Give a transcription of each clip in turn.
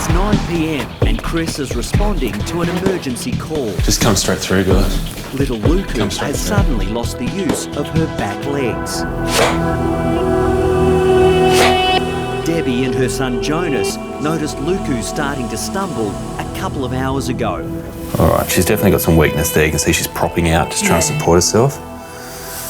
It's 9 p.m. and Chris is responding to an emergency call. Just come straight through, guys. Little Luku has suddenly lost the use of her back legs. Debbie and her son Jonas noticed Luku starting to stumble a couple of hours ago. All right, she's definitely got some weakness there. You can see she's propping out, just trying to support herself.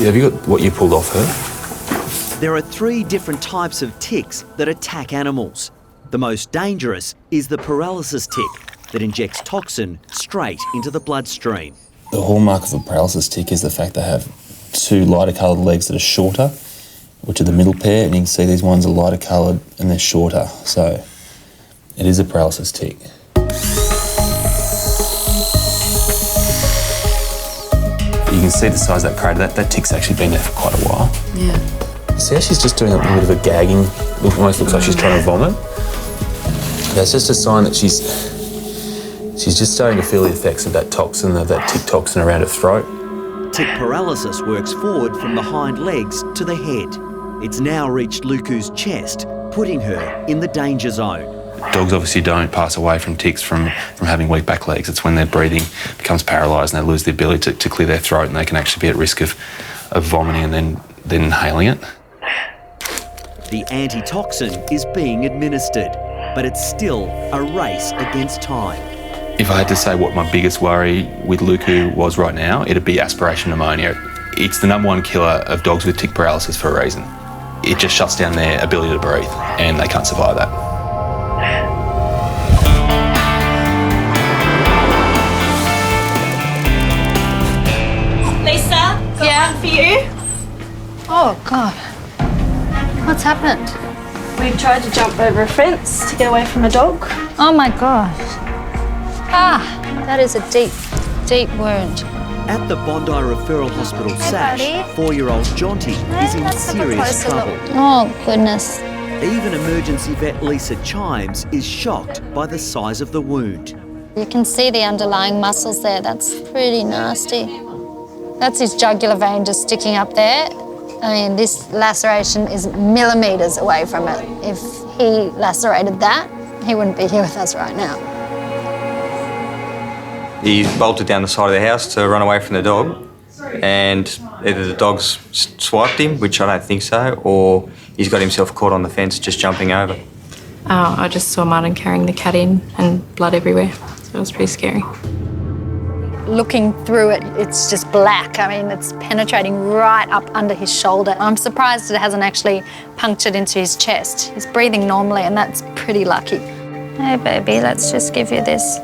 Yeah, have you got what you pulled off her? There are 3 different types of ticks that attack animals. The most dangerous is the paralysis tick that injects toxin straight into the bloodstream. The hallmark of a paralysis tick is the fact they have 2 lighter coloured legs that are shorter, which are the middle pair, and you can see these ones are lighter coloured and they're shorter. So it is a paralysis tick. You can see the size of that crater. That tick's actually been there for quite a while. Yeah. See how she's just doing a little bit of a gagging, almost looks like she's trying to vomit? That's just a sign that she's just starting to feel the effects of that toxin, of that tick toxin around her throat. Tick paralysis works forward from the hind legs to the head. It's now reached Luku's chest, putting her in the danger zone. Dogs obviously don't pass away from ticks from having weak back legs. It's when their breathing becomes paralysed and they lose the ability to clear their throat, and they can actually be at risk of vomiting and then inhaling it. The antitoxin is being administered, but it's still a race against time. If I had to say what my biggest worry with Luku was right now, it'd be aspiration pneumonia. It's the #1 killer of dogs with tick paralysis for a reason. It just shuts down their ability to breathe, and they can't survive that. Lisa, got one for you. Oh, God. What's happened? We tried to jump over a fence to get away from a dog. Oh, my gosh. That is a deep, deep wound. At the Bondi Referral Hospital SASH, buddy. 4-year-old Jonty is in Let's have a serious closer trouble. look. Oh, goodness. Even emergency vet Lisa Chimes is shocked by the size of the wound. You can see the underlying muscles there. That's pretty nasty. That's his jugular vein just sticking up there. I mean, this laceration is millimetres away from it. If he lacerated that, he wouldn't be here with us right now. He bolted down the side of the house to run away from the dog, and either the dog's swiped him, which I don't think so, or he's got himself caught on the fence just jumping over. I just saw Martin carrying the cat in and blood everywhere, so it was pretty scary. Looking through it, it's just black. I mean, it's penetrating right up under his shoulder. I'm surprised it hasn't actually punctured into his chest. He's breathing normally, and that's pretty lucky. Hey, baby, let's just give you this.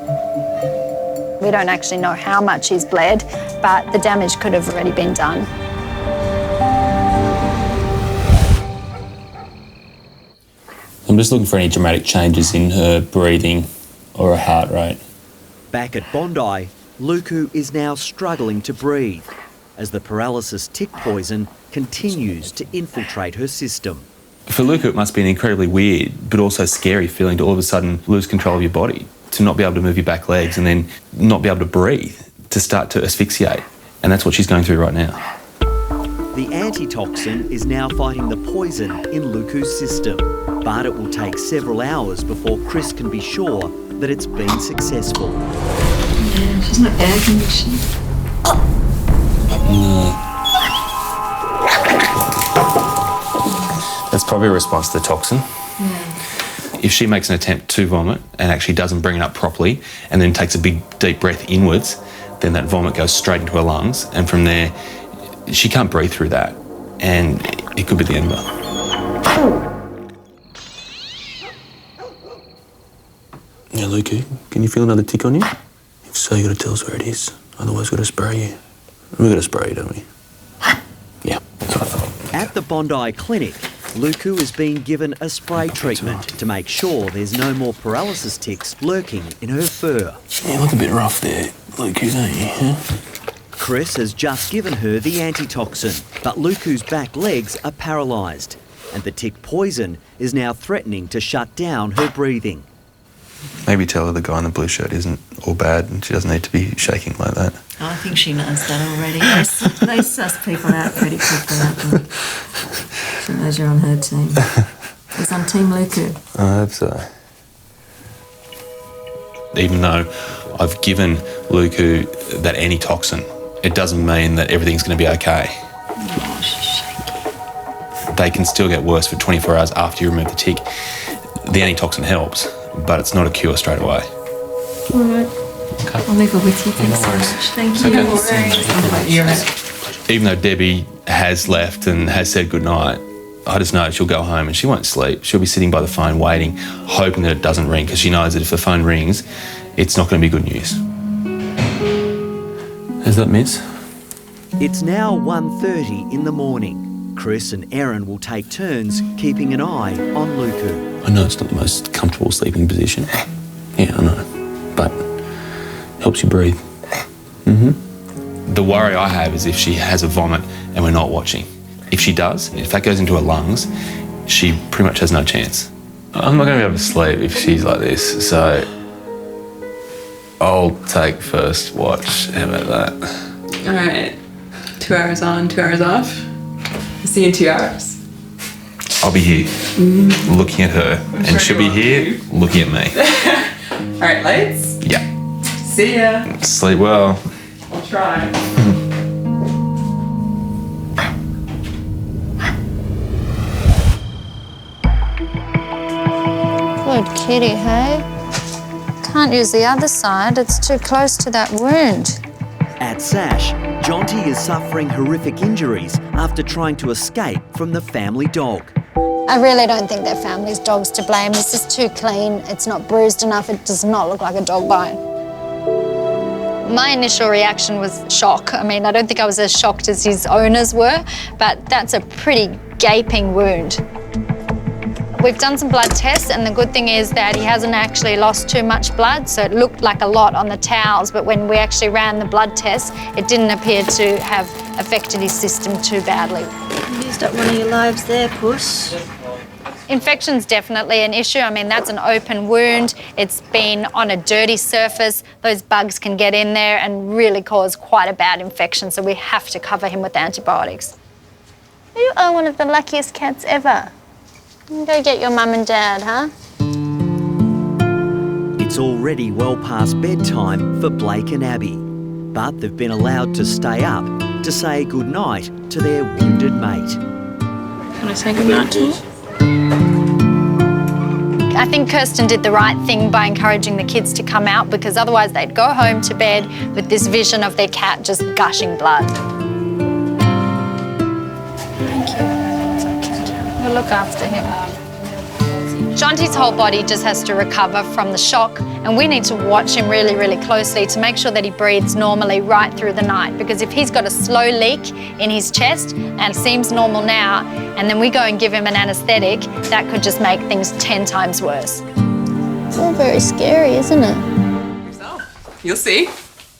We don't actually know how much he's bled, but the damage could have already been done. I'm just looking for any dramatic changes in her breathing or her heart rate. Back at Bondi, Luku is now struggling to breathe as the paralysis tick poison continues to infiltrate her system. For Luku, it must be an incredibly weird but also scary feeling to all of a sudden lose control of your body, to not be able to move your back legs and then not be able to breathe, to start to asphyxiate. And that's what she's going through right now. The antitoxin is now fighting the poison in Luku's system, but it will take several hours before Chris can be sure that it's been successful. Yeah, she's not air conditioned. That's probably a response to the toxin. Yeah. If she makes an attempt to vomit and actually doesn't bring it up properly and then takes a big deep breath inwards, then that vomit goes straight into her lungs, and from there she can't breathe through that, and it could be the end of her. Yeah, Luku, can you feel another tick on you? If so, you got to tell us where it is. Otherwise, we've got to spray you. We've got to spray you, don't we? Yeah, that's what I thought. At the Bondi Clinic, Luku is being given a spray treatment to make sure there's no more paralysis ticks lurking in her fur. You look a bit rough there, Luku, don't you? Huh? Chris has just given her the antitoxin, but Luku's back legs are paralysed, and the tick poison is now threatening to shut down her breathing. Maybe tell her the guy in the blue shirt isn't all bad and she doesn't need to be shaking like that. I think she knows that already. They suss people out pretty quickly, don't they? She knows you're on her team. Who's on Team Luku? I hope so. Even though I've given Luku that antitoxin, it doesn't mean that everything's going to be okay. Oh, she's shaky. They can still get worse for 24 hours after you remove the tick. The antitoxin helps, but it's not a cure straight away. All right. Okay. I'll leave her with you. Thanks so much. Thank you. Even though Debbie has left and has said goodnight, I just know she'll go home and she won't sleep. She'll be sitting by the phone waiting, hoping that it doesn't ring, because she knows that if the phone rings, it's not going to be good news. Is that Miss? It's now 1:30 in the morning. Chris and Erin will take turns keeping an eye on Luku. I know it's not the most comfortable sleeping position. Yeah, I know. But it helps you breathe. The worry I have is if she has a vomit and we're not watching. If she does, if that goes into her lungs, she pretty much has no chance. I'm not going to be able to sleep if she's like this, so I'll take first watch. How about that? All right. 2 hours on, 2 hours off. I'll see you in 2 hours. I'll be here looking at her, and she'll be here looking at me. All right, lights. Yeah. See ya. Sleep well. I'll try. Good kitty, hey? Can't use the other side, it's too close to that wound. At Sash, Jonty is suffering horrific injuries after trying to escape from the family dog. I really don't think their family's dog's to blame. This is too clean, it's not bruised enough, it does not look like a dog bite. My initial reaction was shock. I mean, I don't think I was as shocked as his owners were, but that's a pretty gaping wound. We've done some blood tests, and the good thing is that he hasn't actually lost too much blood, so it looked like a lot on the towels, but when we actually ran the blood test, it didn't appear to have affected his system too badly. You used up one of your lives there, Puss. Infection's definitely an issue. I mean, that's an open wound. It's been on a dirty surface. Those bugs can get in there and really cause quite a bad infection, so we have to cover him with antibiotics. You are one of the luckiest cats ever. Go get your mum and dad, huh? It's already well past bedtime for Blake and Abby, but they've been allowed to stay up to say goodnight to their wounded mate. Can I say goodnight to you? I think Kirsten did the right thing by encouraging the kids to come out, because otherwise they'd go home to bed with this vision of their cat just gushing blood. Thank you. We'll look after him. Jonty's whole body just has to recover from the shock, and we need to watch him really, really closely to make sure that he breathes normally right through the night, because if he's got a slow leak in his chest and seems normal now, and then we go and give him an anaesthetic, that could just make things 10 times worse. It's all very scary, isn't it? So, you'll see.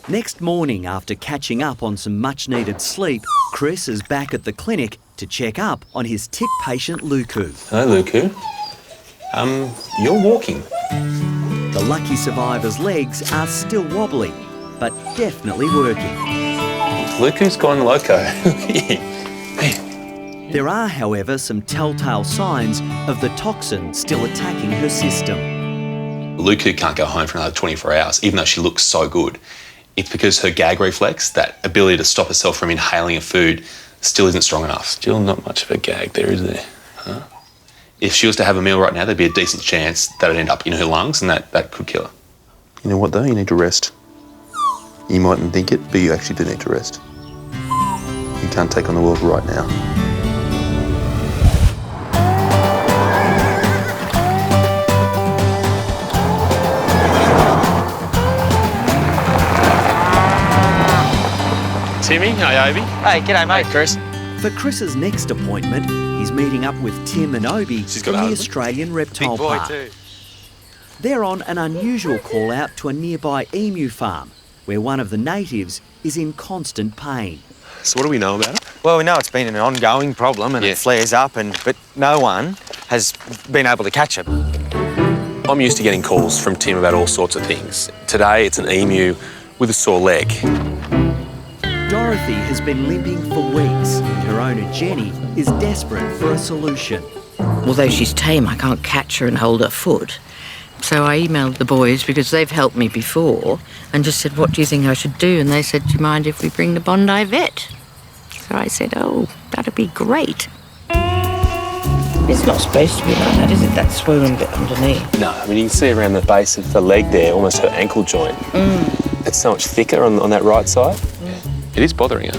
Next morning, after catching up on some much-needed sleep, Chris is back at the clinic to check up on his tick patient, Luku. Hello, Luku. You're walking. The lucky survivor's legs are still wobbly, but definitely working. Luku's gone loco. Hey. There are, however, some telltale signs of the toxin still attacking her system. Luku can't go home for another 24 hours, even though she looks so good. It's because her gag reflex, that ability to stop herself from inhaling a food, still isn't strong enough. Still not much of a gag there, is there? Huh? If she was to have a meal right now, there'd be a decent chance that it'd end up in her lungs, and that could kill her. You know what though? You need to rest. You mightn't think it, but you actually do need to rest. You can't take on the world right now. Timmy, hey Obi. Hey, g'day mate. Hey Chris. For Chris's next appointment, he's meeting up with Tim and Obi from the Australian Reptile Park. Too. They're on an unusual call out to a nearby emu farm, where one of the natives is in constant pain. So what do we know about it? Well, we know it's been an ongoing problem and it flares up, but no one has been able to catch it. I'm used to getting calls from Tim about all sorts of things. Today it's an emu with a sore leg. Dorothy has been limping for weeks, and her owner Jenny is desperate for a solution. Although she's tame, I can't catch her and hold her foot. So I emailed the boys, because they've helped me before, and just said, what do you think I should do? And they said, do you mind if we bring the Bondi Vet? So I said, oh, that'd be great. It's not supposed to be like that, is it? That swollen bit underneath. No, I mean, you can see around the base of the leg there, almost her ankle joint. It's so much thicker on that right side. It is bothering her.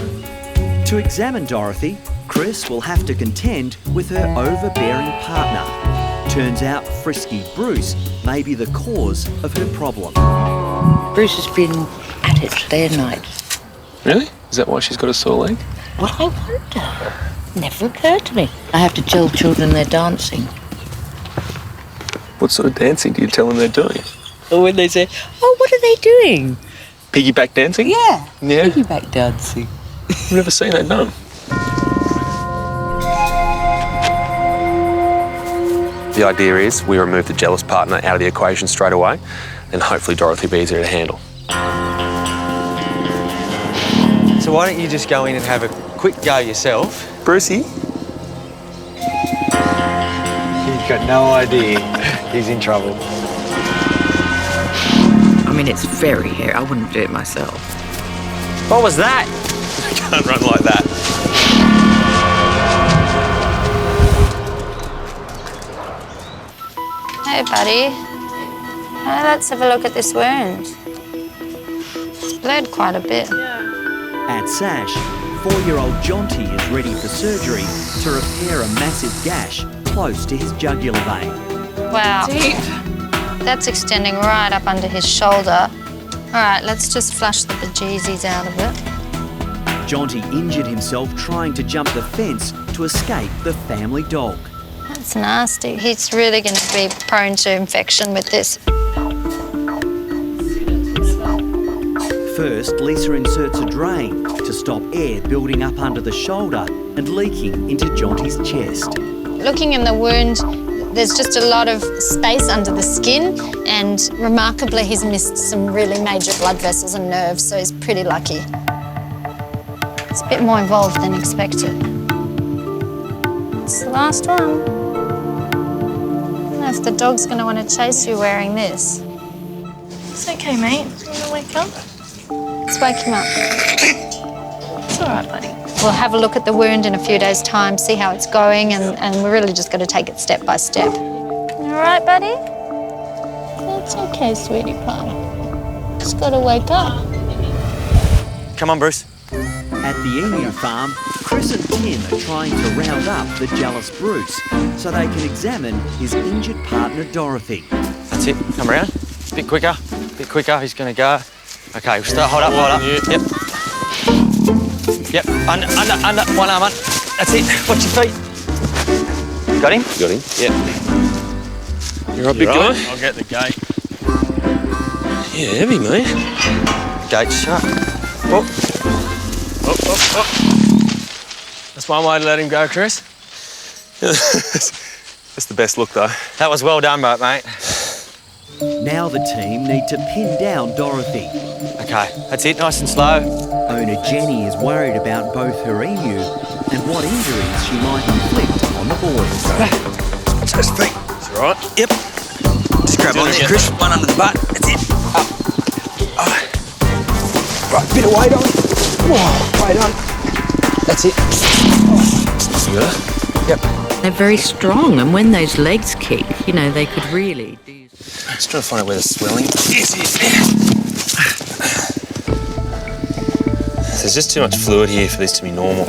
To examine Dorothy, Chris will have to contend with her overbearing partner. Turns out frisky Bruce may be the cause of her problem. Bruce has been at it day and night. Really? Is that why she's got a sore leg? Well, I wonder. Never occurred to me. I have to tell children they're dancing. What sort of dancing do you tell them they're doing? Or when they say, oh, what are they doing? Piggyback dancing? Yeah. Yeah. Piggyback dancing. I've never seen that done. The idea is we remove the jealous partner out of the equation straight away, and hopefully Dorothy will be easier to handle. So why don't you just go in and have a quick go yourself? Brucey? He's got no idea he's in trouble. I mean, it's very hairy. I wouldn't do it myself. What was that? You can't run like that. Hey, buddy. Let's have a look at this wound. It's bled quite a bit. At Sash, 4-year-old Jonty is ready for surgery to repair a massive gash close to his jugular vein. Wow. Deep. That's extending right up under his shoulder. All right, let's just flush the bejesus out of it. Jonty injured himself trying to jump the fence to escape the family dog. That's nasty. He's really going to be prone to infection with this. First, Lisa inserts a drain to stop air building up under the shoulder and leaking into Jonty's chest. Looking in the wound, there's just a lot of space under the skin, and remarkably, he's missed some really major blood vessels and nerves, so he's pretty lucky. It's a bit more involved than expected. It's the last one. I don't know if the dog's going to want to chase you wearing this. It's okay, mate. You want to wake up? Let's wake him up. It's all right, buddy. We'll have a look at the wound in a few days' time, see how it's going, and we're really just going to take it step by step. All right, buddy? That's okay, sweetie pie. Just got to wake up. Come on, Bruce. At the emu farm, Chris and Tim are trying to round up the jealous Bruce so they can examine his injured partner, Dorothy. That's it. Come around. Bit quicker. Bit quicker. He's going to go. Okay, we'll start. Hold up. Yep. Yep. Under. One arm under. That's it. Watch your feet. Got him? Got him? Yep. You're right, big guy? I'll get the gate. Yeah, heavy, mate. Gate's shut. Oh. That's one way to let him go, Chris. That's the best look, though. That was well done, mate. Now the team need to pin down Dorothy. Okay, that's it, nice and slow. Owner Jenny is worried about both her emu and what injuries she might inflict on the boys. Watch those feet. That's all right. Yep. Just grab on there, Chris. One under the butt. That's it. Up. Right, bit of weight on. Whoa, weight on. That's it. Yep. They're very strong, and when those legs kick, you know, they could really do... Just trying to find out where the swelling is. There's just too much fluid here for this to be normal.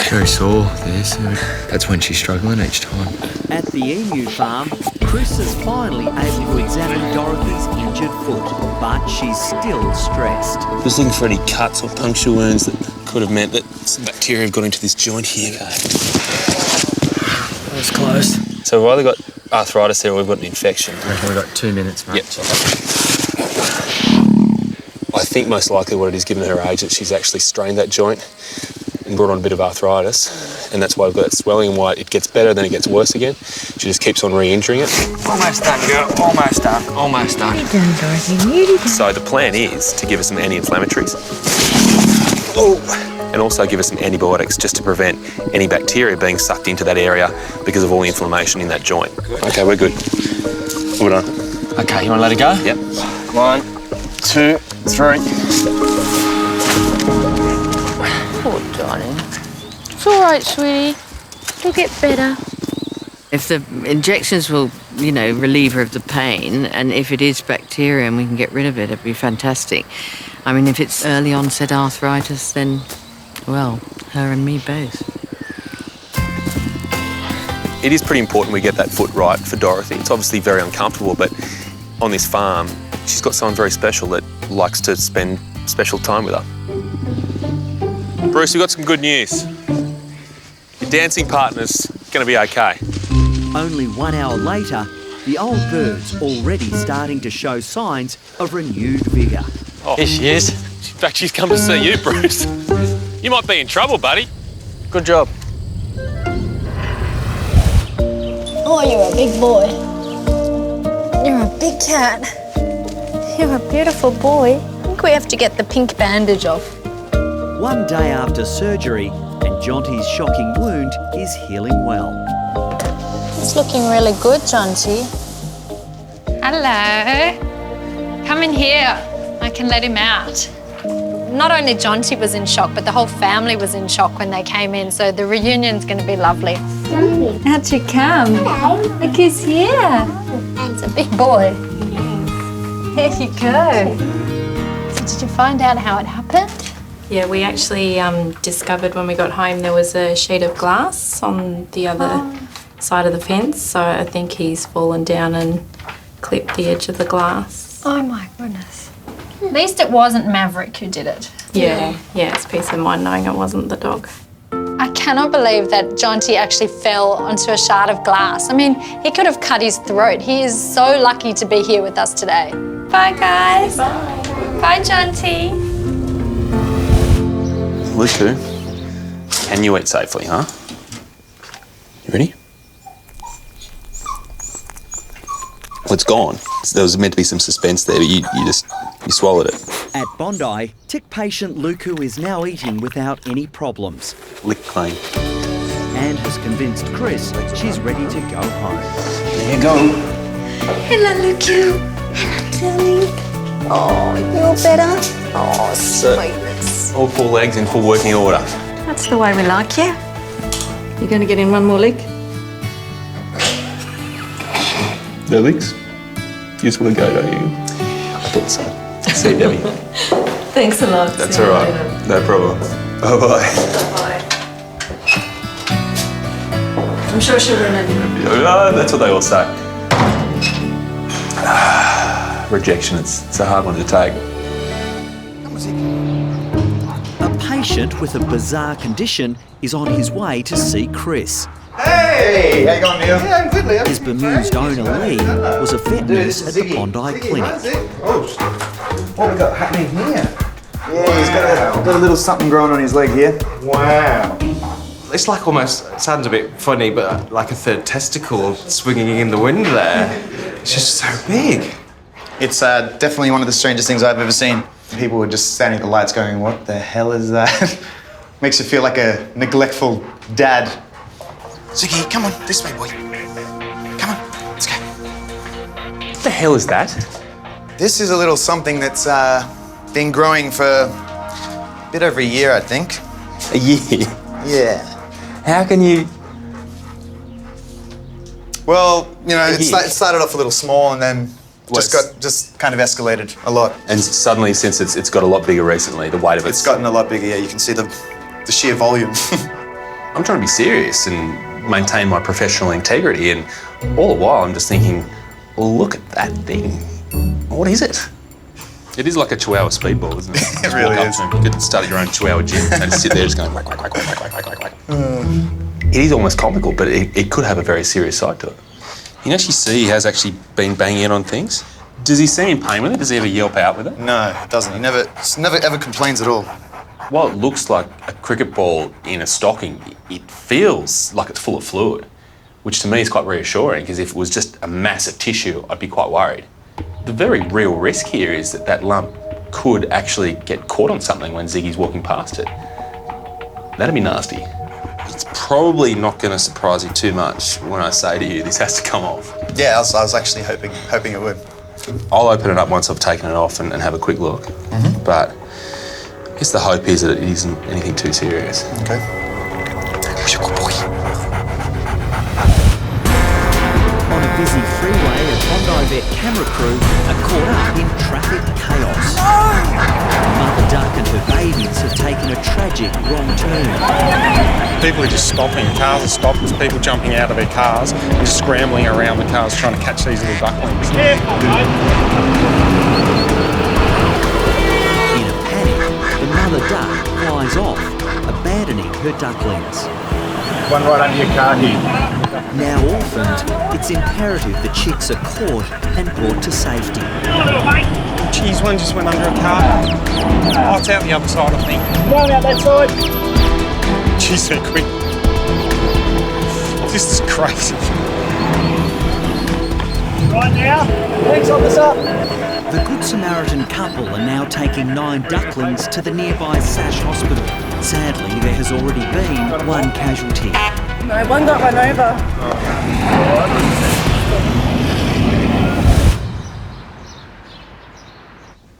Very sore there, so that's when she's struggling each time. At the emu farm, Chris is finally able to examine Dorothy's injured foot, but she's still stressed. Just looking for any cuts or puncture wounds that could have meant that some bacteria have got into this joint here. That was close. So we've either got arthritis there or we've got an infection. I reckon we've got 2 minutes, mate. Yep. I think most likely what it is, given her age, that she's actually strained that joint and brought on a bit of arthritis, and that's why we've got that swelling, and why it gets better, then it gets worse again. She just keeps on re-injuring it. Almost done, girl. Almost done. Almost done. Nearly done, Dorothy. Nearly done. So the plan is to give her some anti-inflammatories. And also give her some antibiotics just to prevent any bacteria being sucked into that area because of all the inflammation in that joint. Okay, we're good. Well done. Okay, you want to let it go? Yep. 1, 2, 3. Poor darling. It's all right, sweetie. It'll get better. If the injections will, you know, relieve her of the pain, and if it is bacteria and we can get rid of it, it'd be fantastic. I mean, if it's early onset arthritis, then, well, her and me both. It is pretty important we get that foot right for Dorothy. It's obviously very uncomfortable, but on this farm, she's got someone very special that likes to spend special time with her. Bruce, we've got some good news. Your dancing partner's going to be okay. Only 1 hour later, the old bird's already starting to show signs of renewed vigour. Oh, Here she is. in fact, she's come to see you, Bruce. You might be in trouble, buddy. Good job. Oh, you're a big boy. You're a big cat. You're a beautiful boy. I think we have to get the pink bandage off. 1 day after surgery, and Jonty's shocking wound is healing well. It's looking really good, Jonty. Hello. Come in here. I can let him out. Not only Jonty was in shock, but the whole family was in shock when they came in, so the reunion's going to be lovely. How'd you come? Look who's here. It's a big boy. There you go. So did you find out how it happened? Yeah, we actually discovered when we got home there was a sheet of glass on the other side of the fence, so I think he's fallen down and clipped the edge of the glass. Oh my goodness. At least it wasn't Maverick who did it. Yeah, it's peace of mind knowing it wasn't the dog. I cannot believe that Jonty actually fell onto a shard of glass. I mean, he could have cut his throat. He is so lucky to be here with us today. Bye, guys. Bye. Bye, Jonty. Luku, can you eat safely, huh? You ready? Well, it's gone. There was meant to be some suspense there, but you swallowed it. At Bondi, tick patient Luku is now eating without any problems. Lick clean. And has convinced Chris she's ready to go home. There you go. Hello, Luku. Hello, darling. Oh, you're better? Oh, sweetness. All 4 legs in full working order. That's the way we like you. You're going to get in one more lick? No legs? You just want to go, don't you? I thought so. See you, Debbie. Thanks a lot. That's all right. No problem. Bye-bye. I'm sure she'll remember. That's what they all say. Rejection, it's a hard one to take. A patient with a bizarre condition is on his way to see Chris. Hey! How you going, Neil? Yeah, I'm good, Leo. His bemused owner, Lee, was a vet nurse at the Bondi Clinic. Oh, what we got happening here? Yeah, he's got a little something growing on his leg here. Wow. It's like almost, it sounds a bit funny, but like a third testicle swinging in the wind there. It's just so big. It's definitely one of the strangest things I've ever seen. People were just standing at the lights going, what the hell is that? Makes you feel like a neglectful dad. Ziggy, come on, this way, boy. Come on, let's go. What the hell is that? This is a little something that's been growing for a bit over a year, I think. A year? Yeah. How can you... Well, you know, it started off a little small and then just kind of escalated a lot. And suddenly, since it's got a lot bigger recently, the weight of it's gotten a lot bigger, yeah. You can see the sheer volume. I'm trying to be serious and maintain my professional integrity, and all the while I'm just thinking, well, look at that thing. What is it? It is like a Chihuahua speedball, isn't it? It really is. You could start your own Chihuahua gym and sit there just going whack, whack, whack, whack, whack, whack, whack, whack. It is almost comical, but it could have a very serious side to it. You can actually see he has actually been banging in on things. Does he seem in pain with it? Does he ever yelp out with it? No, it doesn't. He never ever complains at all. While it looks like a cricket ball in a stocking, it feels like it's full of fluid, which to me is quite reassuring, because if it was just a mass of tissue, I'd be quite worried. The very real risk here is that that lump could actually get caught on something when Ziggy's walking past it. That'd be nasty. It's probably not going to surprise you too much when I say to you this has to come off. Yeah, I was actually hoping it would. I'll open it up once I've taken it off and have a quick look. But I guess the hope is that it isn't anything too serious. Okay. You're a good boy. On a busy freeway, a Bondi Vet camera crew are caught up in traffic chaos. Mother duck and her babies have taken a tragic wrong turn. People are just stopping. Cars are stopped. There's people jumping out of their cars and just scrambling around the cars trying to catch these little ducklings. In a panic, the mother duck flies off, abandoning her ducklings. One right under your car here. Now orphaned, it's imperative the chicks are caught and brought to safety. Geez, one just went under a car. Oh, it's out the other side, I think. Going out that side. Geez, so quick. This is crazy. Right now, thanks, officer. The Good Samaritan couple are now taking 9 ducklings to the nearby Sash Hospital. Sadly, there has already been one casualty. No, one got run over.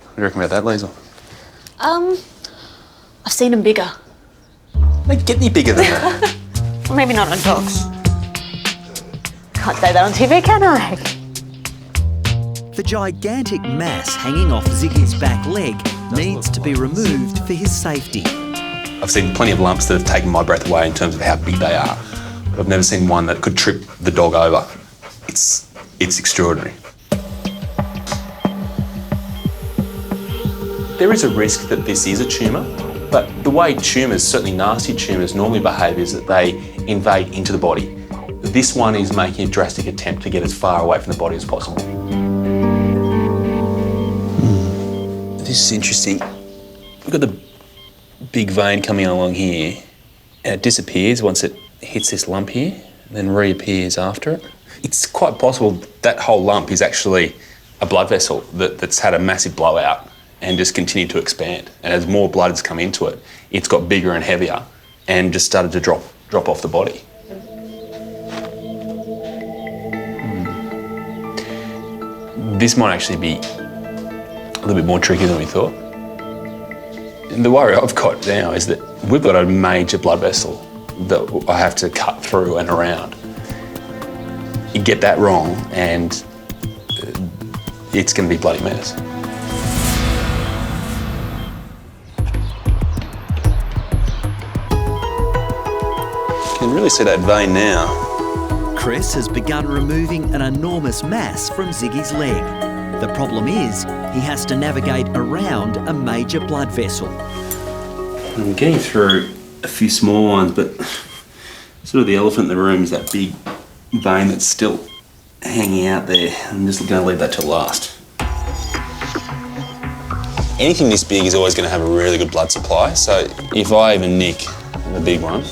What do you reckon about that, Liesl? I've seen them bigger. They get any bigger than that. Well, maybe not on dogs. Can't say that on TV, can I? The gigantic mass hanging off Ziggy's back leg needs to be removed for his safety. I've seen plenty of lumps that have taken my breath away in terms of how big they are. But I've never seen one that could trip the dog over. It's extraordinary. There is a risk that this is a tumour, but the way tumours, certainly nasty tumours, normally behave is that they invade into the body. This one is making a drastic attempt to get as far away from the body as possible. This is interesting. We've got the big vein coming along here, and it disappears once it hits this lump here, and then reappears after it. It's quite possible that whole lump is actually a blood vessel that's had a massive blowout and just continued to expand. And as more blood has come into it, it's got bigger and heavier and just started to drop off the body. This might actually be a little bit more tricky than we thought. And the worry I've got now is that we've got a major blood vessel that I have to cut through and around. You get that wrong and it's going to be a bloody mess. You can really see that vein now. Chris has begun removing an enormous mass from Ziggy's leg. The problem is he has to navigate around a major blood vessel. I'm getting through a few small ones, but sort of the elephant in the room is that big vein that's still hanging out there. I'm just going to leave that till last. Anything this big is always going to have a really good blood supply, so if I even nick the big one,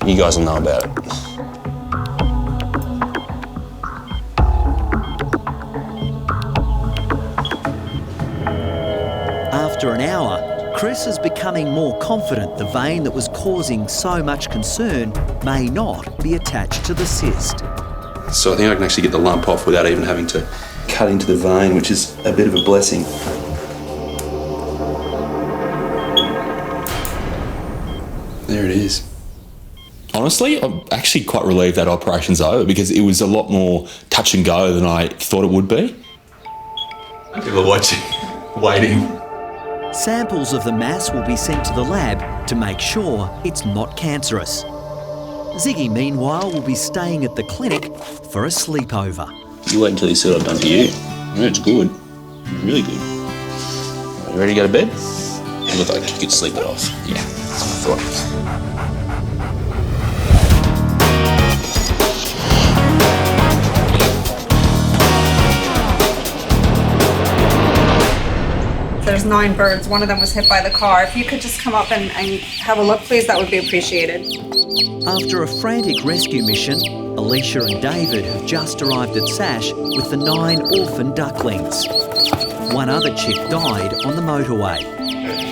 you guys will know about it. After an hour, Chris is becoming more confident the vein that was causing so much concern may not be attached to the cyst. So I think I can actually get the lump off without even having to cut into the vein, which is a bit of a blessing. There it is. Honestly, I'm actually quite relieved that operation's over because it was a lot more touch and go than I thought it would be. People are watching, waiting. Samples of the mass will be sent to the lab to make sure it's not cancerous. Ziggy, meanwhile, will be staying at the clinic for a sleepover. You wait until you see what I've done to you. It's good. Really good. Are you ready to go to bed? You look like you could sleep it off. Yeah, that's what I thought. There's 9 birds. One of them was hit by the car. If you could just come up and have a look, please, that would be appreciated. After a frantic rescue mission, Alicia and David have just arrived at Sash with the 9 orphan ducklings. One other chick died on the motorway.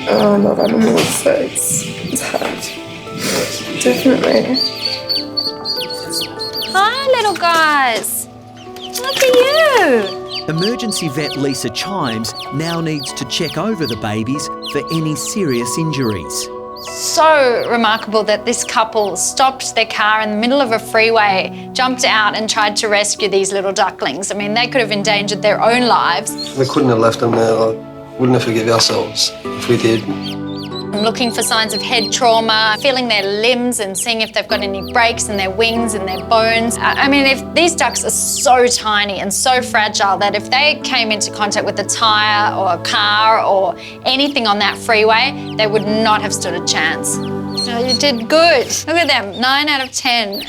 Oh, I love animals, so it's hard. Definitely. Hi, little guys. Look at you. Emergency vet Lisa Chimes now needs to check over the babies for any serious injuries. So remarkable that this couple stopped their car in the middle of a freeway, jumped out and tried to rescue these little ducklings. I mean, they could have endangered their own lives. We couldn't have left them there. Wouldn't have forgive ourselves if we did. Looking for signs of head trauma, feeling their limbs and seeing if they've got any breaks in their wings and their bones. I mean, if these ducks are so tiny and so fragile that if they came into contact with a tyre or a car or anything on that freeway, they would not have stood a chance. Oh, you did good. Look at them, 9 out of 10.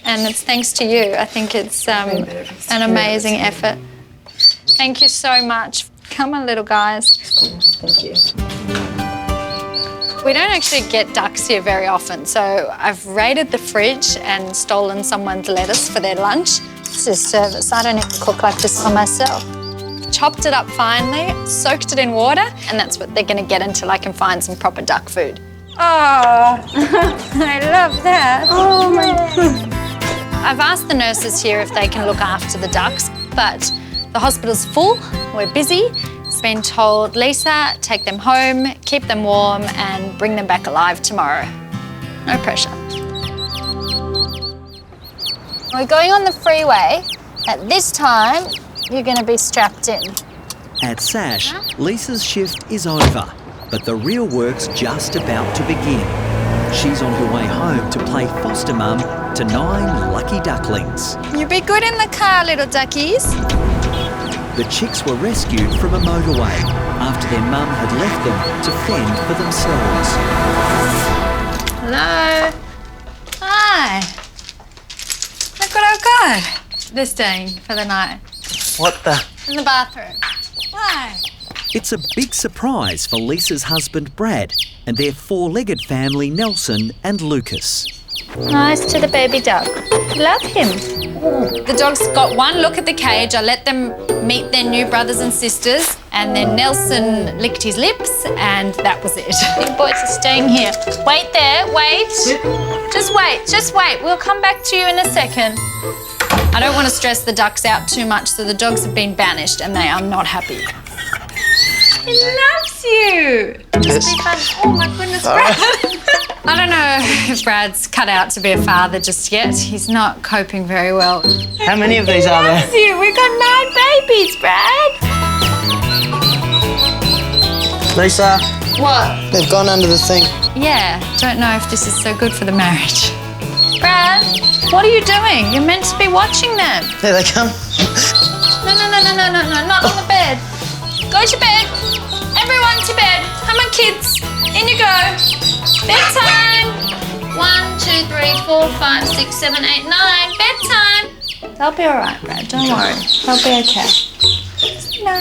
And it's thanks to you. I think it's an amazing effort. Thank you so much. Come on, little guys. Thank you. We don't actually get ducks here very often, so I've raided the fridge and stolen someone's lettuce for their lunch. This is service. I don't even cook like this for myself. Chopped it up finely, soaked it in water, and that's what they're going to get until I can find some proper duck food. Oh, I love that. Oh, my God. I've asked the nurses here if they can look after the ducks, but the hospital's full, we're busy. Been told, Lisa, take them home, keep them warm and bring them back alive tomorrow. No pressure. We're going on the freeway. At this time, you're going to be strapped in. At Sash, Lisa's shift is over, but the real work's just about to begin. She's on her way home to play foster mum to 9 lucky ducklings. You be good in the car, little duckies. The chicks were rescued from a motorway after their mum had left them to fend for themselves. Hello. Hi. Look what I've got. They're staying for the night. What the? In the bathroom. Hi. It's a big surprise for Lisa's husband Brad and their 4-legged family Nelson and Lucas. Nice to the baby duck. Love him. The dog's got one look at the cage. I let them meet their new brothers and sisters, and then Nelson licked his lips, and that was it. Big boys are staying here. Wait there, wait. Just wait. We'll come back to you in a second. I don't want to stress the ducks out too much, so the dogs have been banished, and they are not happy. He loves you. Just be fun. Oh my goodness, Brad. I don't know if Brad's cut out to be a father just yet. He's not coping very well. How many of these are there? He loves you. We've got 9 babies, Brad. Lisa. What? They've gone under the thing. Yeah, don't know if this is so good for the marriage. Brad, what are you doing? You're meant to be watching them. There they come. No, not on the bed. Go to bed. Everyone to bed. Come on, kids. In you go. Bedtime. 1, 2, 3, 4, 5, 6, 7, 8, 9. Bedtime. They'll be all right, Brad. Don't worry. They'll be okay. No.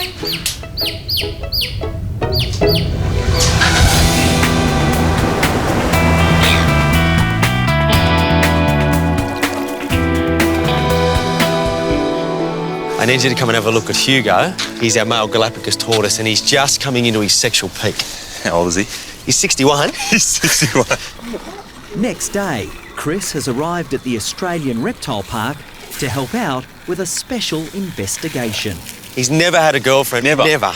I need you to come and have a look at Hugo. He's our male Galapagos tortoise and he's just coming into his sexual peak. How old is he? He's 61. He's 61. Next day, Chris has arrived at the Australian Reptile Park to help out with a special investigation. He's never had a girlfriend. Never.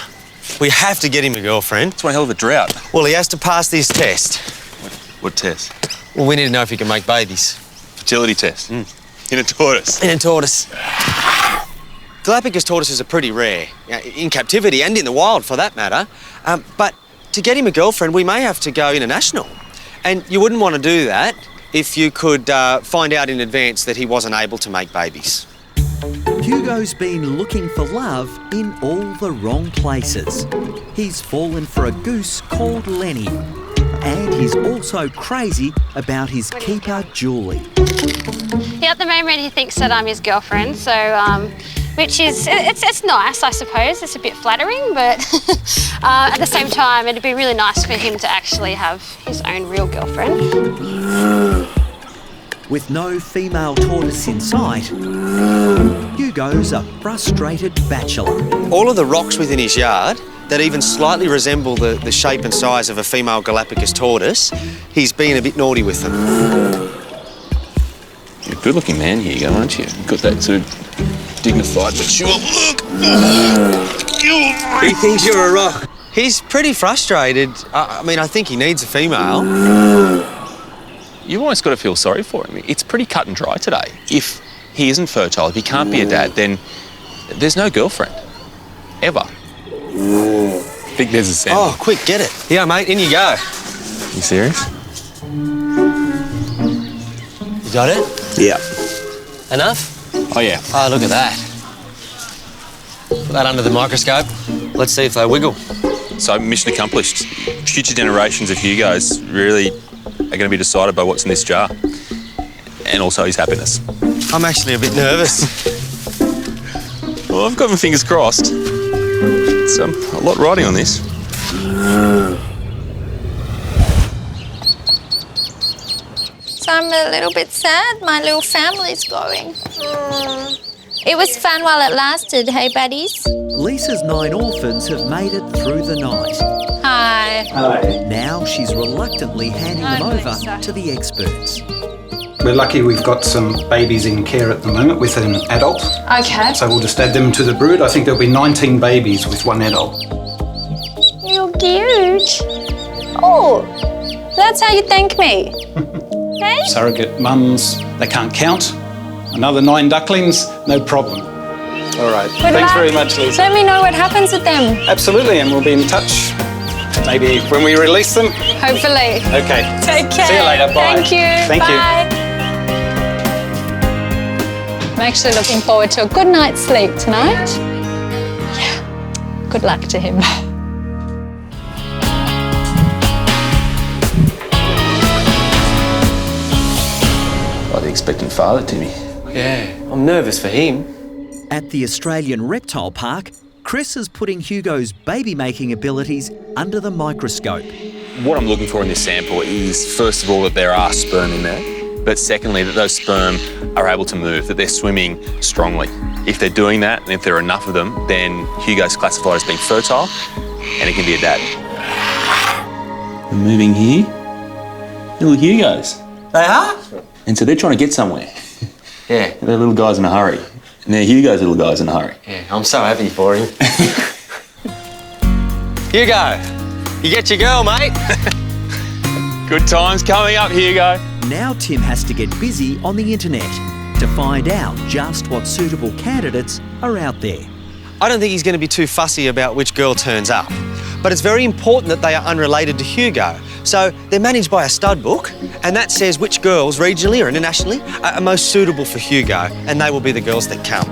We have to get him a girlfriend. It's one hell of a drought. Well, he has to pass this test. What test? Well, we need to know if he can make babies. Fertility test? In a tortoise? In a tortoise. Galapagos tortoises are pretty rare, in captivity and in the wild for that matter. But to get him a girlfriend, we may have to go international. And you wouldn't want to do that if you could find out in advance that he wasn't able to make babies. Hugo's been looking for love in all the wrong places. He's fallen for a goose called Lenny. And he's also crazy about his keeper, Julie. Yeah, at the moment he thinks that I'm his girlfriend, so which is, it's nice, I suppose. It's a bit flattering, but at the same time, it'd be really nice for him to actually have his own real girlfriend. With no female tortoise in sight, Hugo's a frustrated bachelor. All of the rocks within his yard that even slightly resemble the shape and size of a female Galapagos tortoise, he's been a bit naughty with them. You're a good-looking man, Hugo, aren't you? You've got that sort of dignified, mature look. He thinks you're a rock. He's pretty frustrated. I mean, I think he needs a female. You've almost got to feel sorry for him. It's pretty cut and dry today. If he isn't fertile, if he can't be a dad, then there's no girlfriend. Ever. I think there's a sound. Oh, quick, get it. Yeah, mate, in you go. You serious? You got it? Yeah. Enough? Oh, yeah. Oh, look at that. Put that under the microscope. Let's see if they wiggle. So, mission accomplished. Future generations of Hugos really are going to be decided by what's in this jar. And also his happiness. I'm actually a bit nervous. Well, I've got my fingers crossed. It's a lot riding on this. So I'm a little bit sad my little family's going. It was fun while it lasted, hey buddies? Lisa's 9 orphans have made it through the night. Hi. Hello. Now she's reluctantly handing them Hi, over Lisa. to the experts. We're lucky we've got some babies in care at the moment with an adult. Okay. So we'll just add them to the brood. I think there'll be 19 babies with one adult. You're cute. Oh, that's how you thank me. Hey? Surrogate mums, they can't count. Another 9 ducklings, no problem. All right. Good Thanks luck. very much, Lisa. Let me know what happens with them. Absolutely, and we'll be in touch. Maybe when we release them. Hopefully. Okay. Take care. See you later. Bye. Thank you. Thank you. Bye. I'm actually looking forward to a good night's sleep tonight. Yeah. Good luck to him. Like the expectant father, Timmy. Yeah, I'm nervous for him. At the Australian Reptile Park, Chris is putting Hugo's baby-making abilities under the microscope. What I'm looking for in this sample is, first of all, that there are sperm in there, but secondly, that those sperm are able to move, that they're swimming strongly. If they're doing that, and if there are enough of them, then Hugo's classified as being fertile, and it can be a dad. We're moving here. Little Hugos. They are? And so they're trying to get somewhere. Yeah. They're little guys in a hurry. And they're Hugo's little guys in a hurry. Yeah, I'm so happy for him. Hugo, you get your girl, mate. Good times coming up, Hugo. Now Tim has to get busy on the internet to find out just what suitable candidates are out there. I don't think he's going to be too fussy about which girl turns up. But it's very important that they are unrelated to Hugo. So they're managed by a stud book, and that says which girls, regionally or internationally, are most suitable for Hugo, and they will be the girls that come.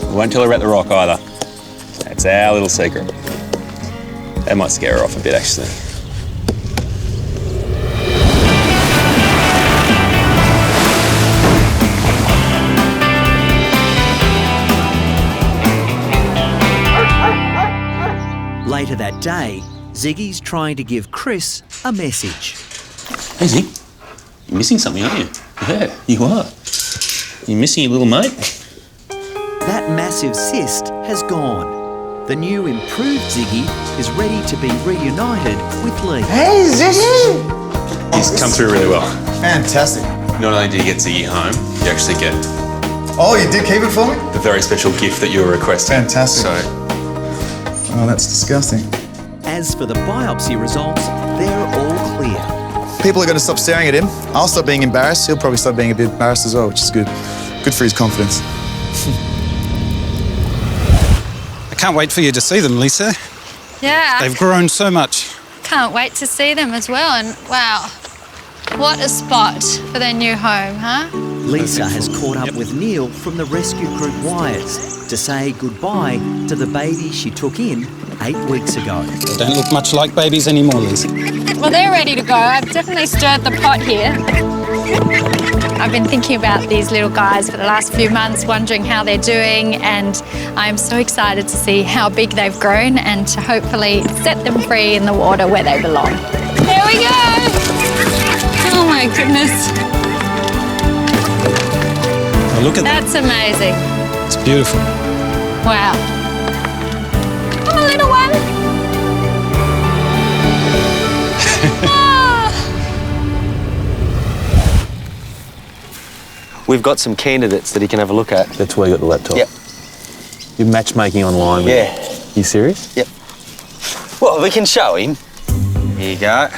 We won't tell her about the rock either. That's our little secret. That might scare her off a bit, actually. Later that day, Ziggy's trying to give Chris a message. Hey, Zig. You're missing something, aren't you? Yeah, you are. You're missing your little mate. That massive cyst has gone. The new improved Ziggy is ready to be reunited with Lee. Hey, Ziggy! He's come through really well. Fantastic. Not only do you get Ziggy home, you actually get Oh, you did keep it for me? the very special gift that you were requesting. Fantastic. So, Oh, that's disgusting. As for the biopsy results, they're all clear. People are going to stop staring at him. I'll stop being embarrassed. He'll probably stop being a bit embarrassed as well, which is good. Good for his confidence. I can't wait for you to see them, Lisa. Yeah. They've grown so much. Can't wait to see them as well. And wow, what a spot for their new home, huh? Lisa has caught up with Neil from the rescue group Wires to say goodbye to the baby she took in 8 weeks ago. They don't look much like babies anymore, Lisa. Well, they're ready to go. I've definitely stirred the pot here. I've been thinking about these little guys for the last few months, wondering how they're doing, and I'm so excited to see how big they've grown and to hopefully set them free in the water where they belong. Here we go! Oh my goodness. Oh, look at that. That's amazing. It's beautiful. Wow. Come on, little one. We've got some candidates that he can have a look at. That's why you got the laptop. Yep. You're matchmaking online? Yeah. You serious? Yep. Well, we can show him. Here you go.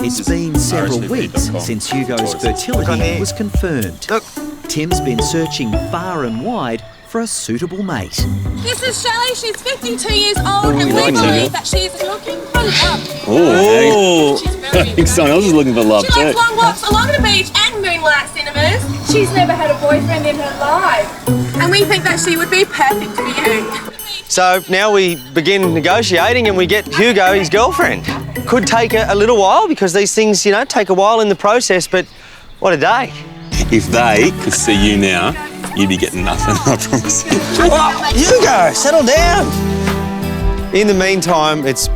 It's been several weeks since Hugo's fertility was confirmed. Look. Tim's been searching far and wide for a suitable mate. This is Shelley. She's 52 years old, and we believe that she's looking for love. Oh, I think someone else is looking for love She too. likes long walks along the beach and moonlight cinemas. She's never had a boyfriend in her life, and we think that she would be perfect for you. So now we begin negotiating and we get Hugo his girlfriend. Could take a little while because these things, you know, take a while in the process, but what a day. If they could see you now, you'd be getting nothing, I promise you. Oh, Hugo, settle down. In the meantime, it's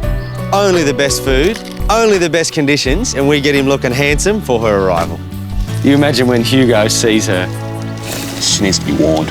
only the best food, only the best conditions, and we get him looking handsome for her arrival. You imagine when Hugo sees her. She needs to be warned.